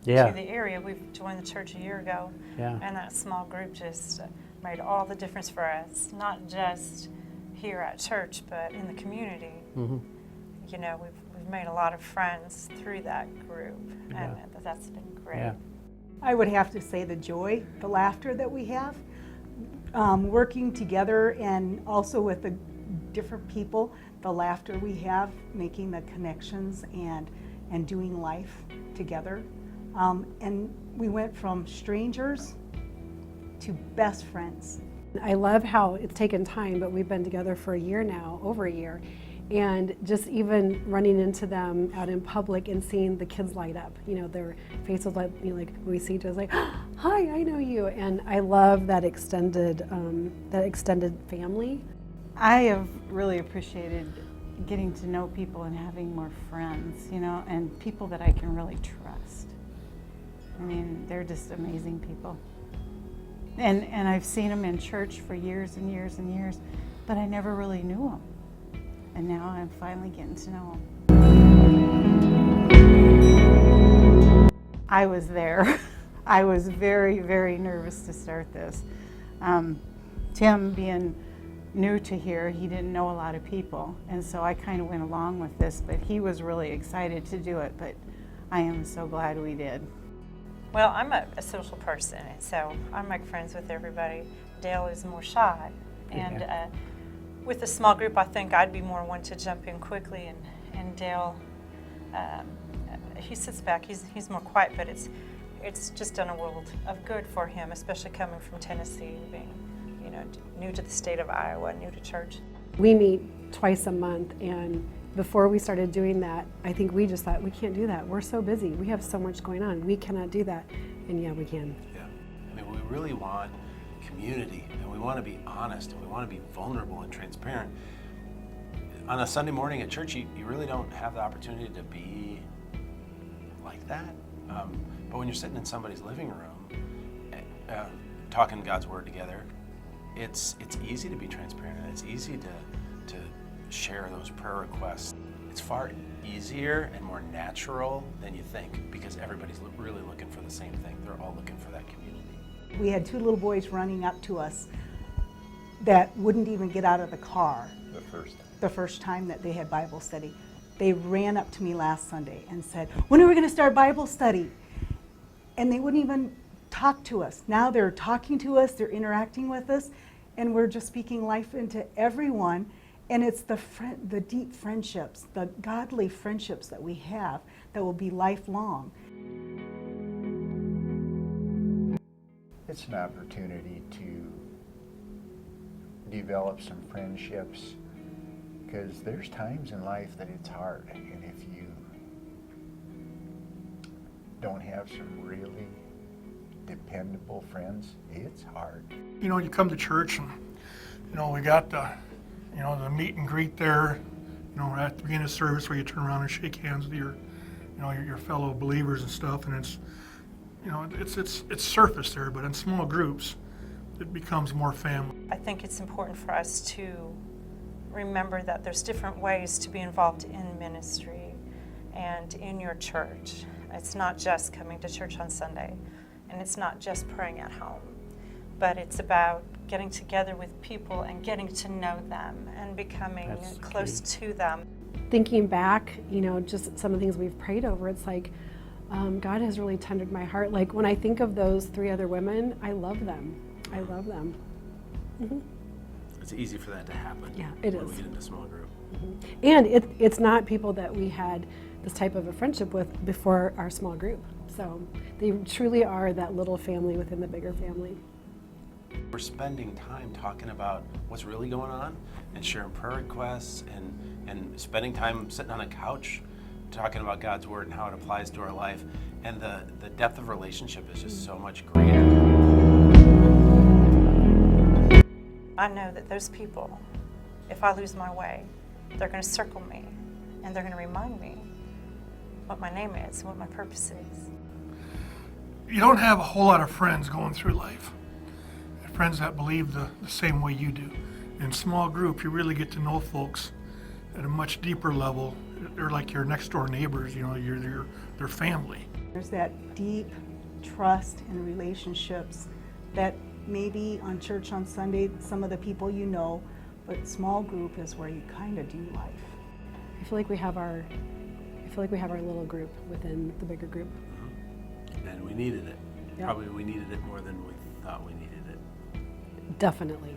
Yeah. to the area. We've joined the church a year ago, Yeah. and that small group just made all the difference for us, not just here at church, but in the community. Mm-hmm. You know, we've made a lot of friends through that group, Yeah. and that's been great. Yeah. I would have to say the joy, the laughter that we have, working together, and also with the different people, the laughter we have, making the connections and doing life together. And we went from strangers to best friends. I love how it's taken time, but we've been together for a year now, over a year. And just even running into them out in public and seeing the kids light up, you know, their faces light, you know, like we see just like, hi, I know you. And I love that extended family. I have really appreciated getting to know people and having more friends, you know, and people that I can really trust. I mean, they're just amazing people. And I've seen them in church for years and years and years, but I never really knew them. And now I'm finally getting to know them. I was there. I was very, very nervous to start this. Tim, being new to here, he didn't know a lot of people, and so I kind of went along with this, but he was really excited to do it, but I am so glad we did. Well, I'm a social person, and so I make friends with everybody. Dale is more shy, and with a small group, I think I'd be more one to jump in quickly, and Dale, he sits back. He's more quiet, but it's just done a world of good for him, especially coming from Tennessee, being, you know, new to the state of Iowa, new to church. We meet twice a month, and before we started doing that, I think we just thought, we can't do that. We're so busy. We have so much going on. We cannot do that. And yeah, we can. Yeah. I mean, we really want community, and we want to be honest, and we want to be vulnerable and transparent. On a Sunday morning at church, you really don't have the opportunity to be like that. But when you're sitting in somebody's living room, talking God's Word together, it's easy to be transparent, and it's easy to share those prayer requests. It's far easier and more natural than you think, because everybody's really looking for the same thing. They're all looking for that community. We had two little boys running up to us that wouldn't even get out of the car the first time that they had Bible study. They ran up to me last Sunday and said, when are we going to start Bible study? And they wouldn't even talk to us. Now they're talking to us, they're interacting with us, and we're just speaking life into everyone. And it's the deep friendships, the godly friendships that we have that will be lifelong. It's an opportunity to develop some friendships, because there's times in life that it's hard, and if you don't have some really dependable friends, it's hard. You know, you come to church and, you know, we got the meet and greet there, you know, at the beginning of service where you turn around and shake hands with your fellow believers and stuff, and it's, you know, it's surface there, but in small groups, it becomes more family. I think it's important for us to remember that there's different ways to be involved in ministry and in your church. It's not just coming to church on Sunday, and it's not just praying at home, but it's about getting together with people and getting to know them and becoming close to them. Thinking back, you know, just some of the things we've prayed over, it's like, God has really tendered my heart. Like when I think of those three other women, I love them. I love them. Mm-hmm. It's easy for that to happen. Yeah, it when is. we get into a small group. Mm-hmm. And it's not people that we had this type of a friendship with before our small group. So they truly are that little family within the bigger family. We're spending time talking about what's really going on and sharing prayer requests and spending time sitting on a couch talking about God's Word and how it applies to our life. And the depth of relationship is just so much greater. I know that those people, if I lose my way, they're going to circle me and they're going to remind me what my name is and what my purpose is. You don't have a whole lot of friends going through life. Friends that believe the same way you do. In small group, you really get to know folks at a much deeper level. They're like your next door neighbors, you know, they're family. There's that deep trust and relationships that maybe on church on Sunday, some of the people you know, but small group is where you kind of do life. I feel like we have our little group within the bigger group. And we needed it. Yeah. Probably we needed it more than we thought we needed it. Definitely.